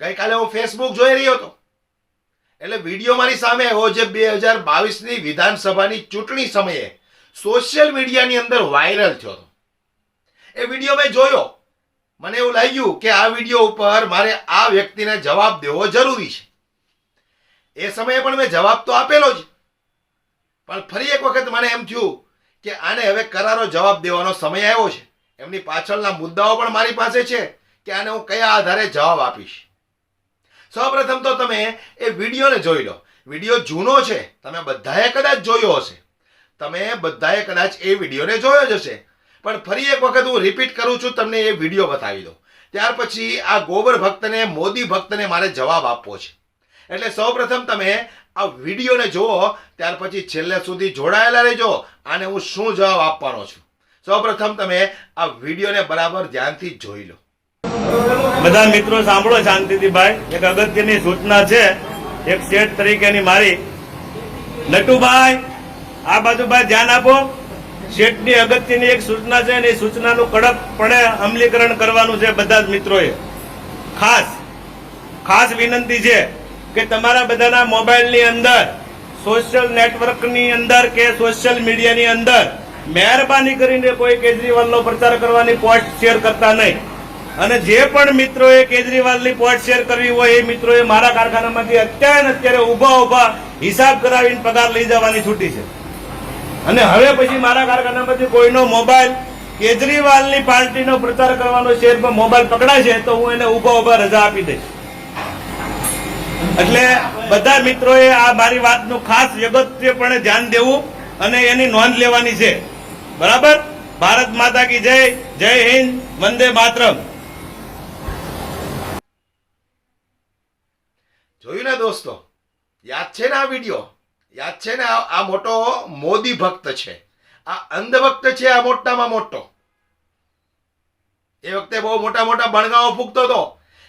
ગઈકાલે હું ફેસબુક જોઈ રહ્યો હતો, એટલે વિડીયો મારી સામે આવ્યો જે 2022ની વિધાનસભાની ચૂંટણી સમયે સોશિયલ મીડિયાની અંદર વાયરલ થયો હતો. એ વિડીયો મેં જોયો, મને એવું લાગ્યું કે આ વિડીયો ઉપર મારે આ વ્યક્તિને જવાબ દેવો જરૂરી છે. એ સમયે પણ મેં જવાબ તો આપેલો જ, પણ ફરી એક વખત મને એમ થયું કે આને હવે કરારો જવાબ દેવાનો સમય આવ્યો છે. એમની પાછળના મુદ્દાઓ પણ મારી પાસે છે કે આને હું કયા આધારે જવાબ આપીશ. સૌપ્રથમ તો તમે એ વિડીયોને જોઈ લો. વિડીયો જૂનો છે, તમે બધાએ કદાચ જોયો હશે, તમે બધાએ કદાચ એ વિડીયોને જોયો જ હશે, પણ ફરી એક વખત હું રિપીટ કરું છું, તમને એ વિડીયો બતાવી દો. ત્યાર પછી આ ગોબર ભક્તને, મોદી ભક્તને મારે જવાબ આપવો છે. એટલે સૌપ્રથમ તમે આ વિડીયોને જુઓ, ત્યાર પછી છેલ્લે સુધી જોડાયેલા રહેજો. આને હું શું જવાબ આપવાનો છું, સૌપ્રથમ તમે આ વિડીયોને બરાબર ધ્યાનથી જોઈ લો. બધા મિત્રો સાંભળો શાંતિથી ભાઈ. એક અગત્યની સૂચના છે, એક શેઠ તરીકેની મારી. નટુભાઈ આ બાજુ ભાઈ ધ્યાન આપો. શેઠની અગત્યની એક સૂચના છે અને એ સૂચનાનું કડકપણે અમલીકરણ કરવાનું છે બધા જ મિત્રોએ. ખાસ વિનંતી છે કે તમારા બધાના મોબાઈલની અંદર, સોશિયલ નેટવર્કની અંદર કે સોશિયલ મીડિયાની અંદર મહેરબાની કરીને કોઈ કેજરીવાલનો પ્રચાર કરવાની પોસ્ટ શેર કરતા નહીં. અને જે પણ મિત્રોએ કેજરીવાલની પોસ્ટ શેર કરવી હોય એ મિત્રોએ મારા કારખાનામાંથી અત્યારે ઊભા હિસાબ કરાવીને પગાર લઈ જવાની છૂટી છે. અને હવે પછી મારા કારખાનામાંથી કોઈનો મોબાઈલ કેજરીવાલની પાર્ટીનો પ્રચાર કરવાનો શેરમાં મોબાઈલ પકડાશે તો હું એને ઊભા રજા આપી દઈશ. એટલે બધા મિત્રોએ આ મારી વાતનું ખાસ અગત્યપણે ધ્યાન દેવું અને એની નોંધ લેવાની છે. બરાબર? ભારત માતા કી જય. જય હિન્દ. વંદે માતરમ. જોયું ને દોસ્તો? યાદ છે ને આ વિડીયો? યાદ છે ને? આ મોટો મોદી ભક્ત છે, આ અંધભક્ત છે, આ મોટામાં મોટો. એ વખતે બહુ મોટા બણગાઓ ફૂંકતો હતો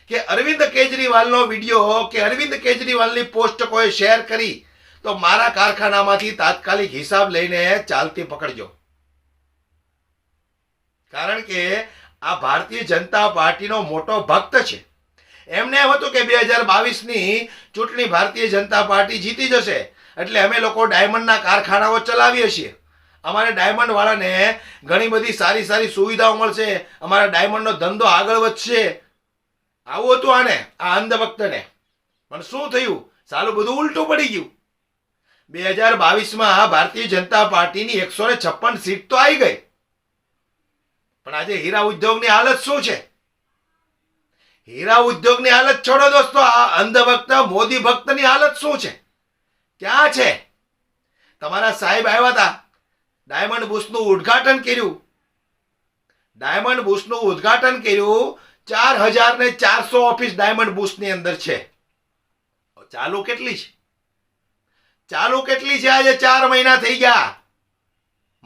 કે અરવિંદ કેજરીવાલનો વિડીયો કે અરવિંદ કેજરીવાલની પોસ્ટ કોઈ શેર કરી તો મારા કારખાનામાંથી તાત્કાલિક હિસાબ લઈને ચાલતી પકડજો. કારણ કે આ ભારતીય જનતા પાર્ટીનો મોટો ભક્ત છે. એમને એમ હતું કે 2022ની ચૂંટણી ભારતીય જનતા પાર્ટી જીતી જશે, એટલે અમે લોકો ડાયમંડના કારખાનાઓ ચલાવીએ છીએ, અમારે ડાયમંડ વાળાને ઘણી બધી સારી સુવિધાઓ મળશે, અમારા ડાયમંડનો ધંધો આગળ વધશે. આવું હતું આને, આ અંધભક્તને. પણ શું થયું? સાલું બધું ઉલટું પડી ગયું. 2022માં ભારતીય જનતા પાર્ટીની 156 સીટ તો આવી ગઈ, પણ આજે હીરા ઉદ્યોગની હાલત શું છે? હીરા ઉદ્યોગની હાલત છોડો દોસ્તો, આ અંધભક્ત મોદી ભક્તની હાલત શું છે? ક્યાં છે? તમારા સાહેબ આવ્યા હતા, ડાયમંડ બુશનું ઉદ્ઘાટન કર્યું. ડાયમંડ બુશનું ઉદ્ઘાટન કર્યું. 4400 ઓફિસ ડાયમંડ બુશની અંદર છે. ચાલુ કેટલી છે? ચાલુ કેટલી છે? આજે 4 મહિના થઈ ગયા,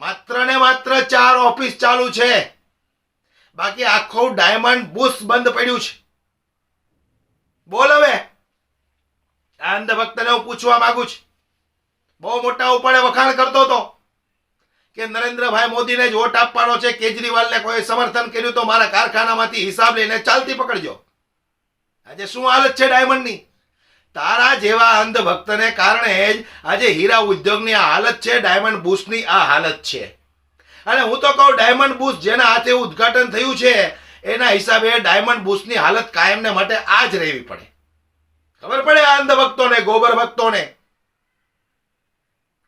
માત્ર ને માત્ર 4 ઓફિસ ચાલુ છે. બાકી આખું ડાયમંડ બુશ બંધ પડ્યું છે. બોલ હવે, આ અંધભક્તને હું પૂછવા માંગુ છું. બહુ મોટા ઉપાડે વખાણ કરતો હતો કે નરેન્દ્રભાઈ મોદીને જ વોટ આપવાનો છે, કેજરીવાલને કોઈ સમર્થન કર્યું તો મારા કારખાનામાંથી હિસાબ લઈને ચાલતી પકડજો. આજે શું હાલત છે ડાયમંડની? તારા જેવા અંધભક્તને કારણે જ આજે હીરા ઉદ્યોગની આ હાલત છે, ડાયમંડ બુશની આ હાલત છે. અને હું તો કહું, ડાયમંડ બુશ જેના હાથે ઉદ્ઘાટન થયું છે એના હિસાબે ડાયમંડ બુશની હાલત કાયમને માટે આ જ રહેવી પડે. ખબર પડે આ અંધભક્તોને, ગોબર ભક્તોને,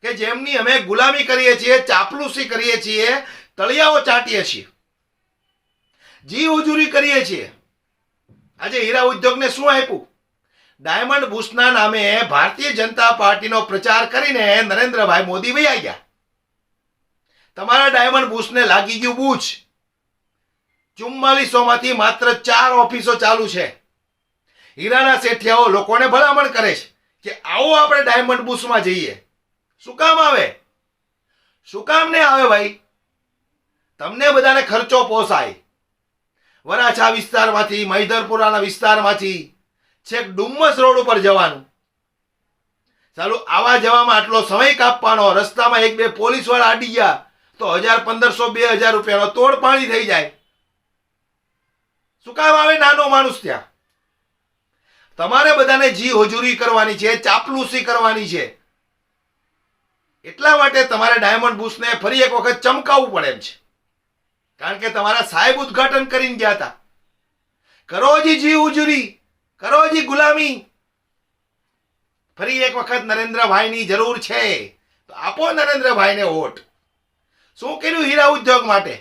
કે જેમની અમે ગુલામી કરીએ છીએ, ચાપલુસી કરીએ છીએ, તળિયાઓ ચાટીએ છીએ, જી હુજુરી કરીએ છીએ. આજે હીરા ઉદ્યોગને શું આપ્યું? ડાયમંડ બુશના નામે ભારતીય જનતા પાર્ટીનો પ્રચાર કરીને નરેન્દ્રભાઈ મોદી વૈયા ગયા. તમારા ડાયમંડ બુશને લાગી ગયું બૂચ. 4400 માંથી માત્ર 4 ઓફિસો ચાલુ છે. હીરાના શેઠિયાઓ લોકોને ભલામણ કરે છે કે આવો આપણે ડાયમંડ બુશમાં જઈએ. શું કામ આવે? શું કામ ને આવે ભાઈ? તમને બધાને ખર્ચો પોસાય. વરાછા વિસ્તારમાંથી, મહિધરપુરાના વિસ્તારમાંથી છેક ડુમ્મસ રોડ ઉપર જવાનું. ચાલો આવા જવામાં આટલો સમય કાપવાનો, રસ્તામાં 1-2 પોલીસ વાળા અડી ગયા તો 1500-2000 રૂપિયાનો તોડ પાણી થઈ જાય. શું કામ આવે નાનો માણસ ત્યાં? તમારે બધાને જી હજૂરી કરવાની છે, ચાપલુસી કરવાની છે. એટલા માટે તમારે ડાયમંડ બુશને ફરી એક વખત ચમકાવવું પડે એમ છે. કારણ કે તમારા સાહેબ ઉદ્ઘાટન કરીને ગયા હતા. કરો જી હજૂરી, કરો ગુલામી. ફરી એક વખત નરેન્દ્રભાઈની જરૂર છે તો આપો નરેન્દ્રભાઈને વોટ. શું કર્યું હીરા ઉદ્યોગ માટે?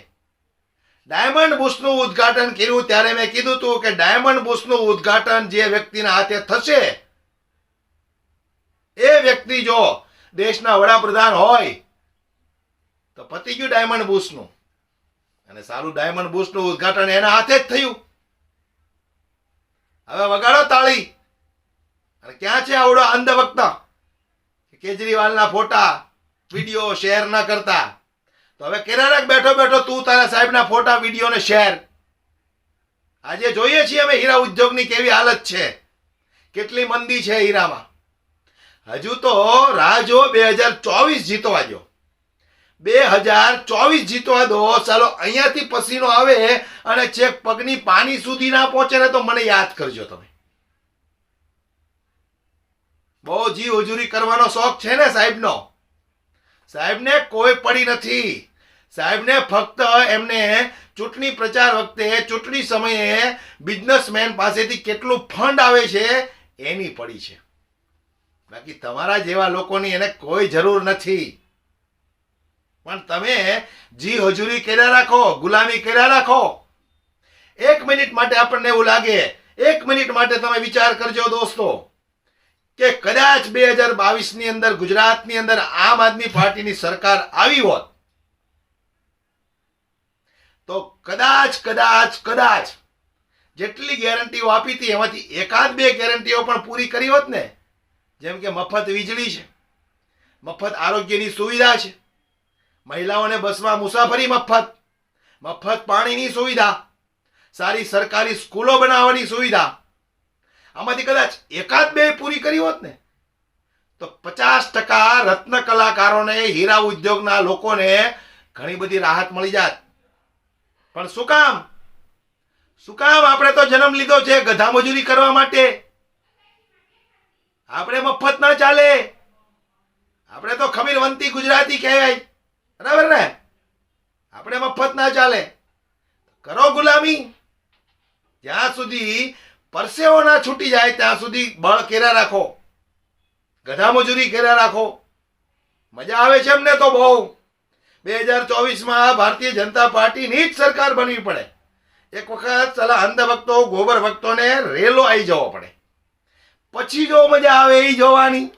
ડાયમંડ બુશનું ઉદ્ઘાટન કર્યું ત્યારે મેં કીધું હતું કે ડાયમંડ બુશનું ઉદ્ઘાટન જે વ્યક્તિના હાથે થશે એ વ્યક્તિ જો દેશના વડાપ્રધાન હોય તો પતી ગયું ડાયમંડ બુશનું. અને સારું, ડાયમંડ બુશનું ઉદ્ઘાટન એના હાથે જ થયું. હવે વગાડો તાળી. અને ક્યાં છે આવડો અંધભક્ત કેજરીવાલના ફોટા વિડીયો શેર ન કરતા? તો હવે કેરાક બેઠો બેઠો તું તારા સાહેબના ફોટા વિડીયો ને શેર. આજે જોઈએ છીએ અમે હીરા ઉદ્યોગની કેવી હાલત છે, કેટલી મંદી છે હીરામાં. હજુ તો રાહ જો 2024 જીતવા દો. 2024 જીતવા દો. ચાલો અહીંયાથી પસીનો આવે અને છેક પગની પાની સુધી ના પહોંચે ને તો મને યાદ કરજો તમે. બહુ જી હજૂરી કરવાનો શોખ છે ને સાહેબનો. સાહેબને કોઈ પડી નથી. સાહેબને ફક્ત એમને ચૂંટણી પ્રચાર વખતે, ચૂંટણી સમયે બિઝનેસમેન પાસેથી કેટલું ફંડ આવે છે એની પડી છે. બાકી તમારા જેવા લોકોની એને કોઈ જરૂર નથી. પણ તમે જી હજૂરી કર્યા રાખો, ગુલામી કર્યા રાખો. 1 મિનિટ માટે આપણને એવું લાગે, 1 મિનિટ માટે તમે વિચાર કરજો દોસ્તો કે કદાચ 2022 ની અંદર ગુજરાતની અંદર આમ આદમી પાર્ટીની સરકાર આવી હોત તો કદાચ જેટલી ગેરંટીઓ આપી હતી એમાંથી એકાદ બે ગેરંટીઓ પણ પૂરી કરી હોત ને. જેમ કે મફત વીજળી છે, મફત આરોગ્યની સુવિધા છે, મહિલાઓને બસમાં મુસાફરી મફત પાણીની સુવિધા, સારી સરકારી સ્કૂલો બનાવવાની સુવિધા. આમાંથી કદાચ એકાદ બે પૂરી કરી હોત ને તો 50% રત્ન કલાકારોને, હીરા ઉદ્યોગના લોકોને ઘણી બધી રાહત મળી જાત. પણ શું કામ આપણે તો જન્મ લીધો છે ગધા મજૂરી કરવા માટે. આપણે મફત ના ચાલે. આપણે તો ખમીરવંતી ગુજરાતી કહેવાય, બરાબર ને? આપણે મફત ના ચાલે. કરો ગુલામી. જ્યાં સુધી પરસેવો ના છૂટી જાય ત્યાં સુધી બળ કેરા રાખો, ગધા મજૂરી કેરા રાખો. મજા આવે છે એમને તો બહુ. 2024 ભારતીય જનતા પાર્ટીની જ સરકાર બનવી પડે. એક વખત ચલા અંધભક્તો, ગોબર ભક્તોને રેલો આવી જવો પડે, પછી જો મજા આવે એ જોવાની.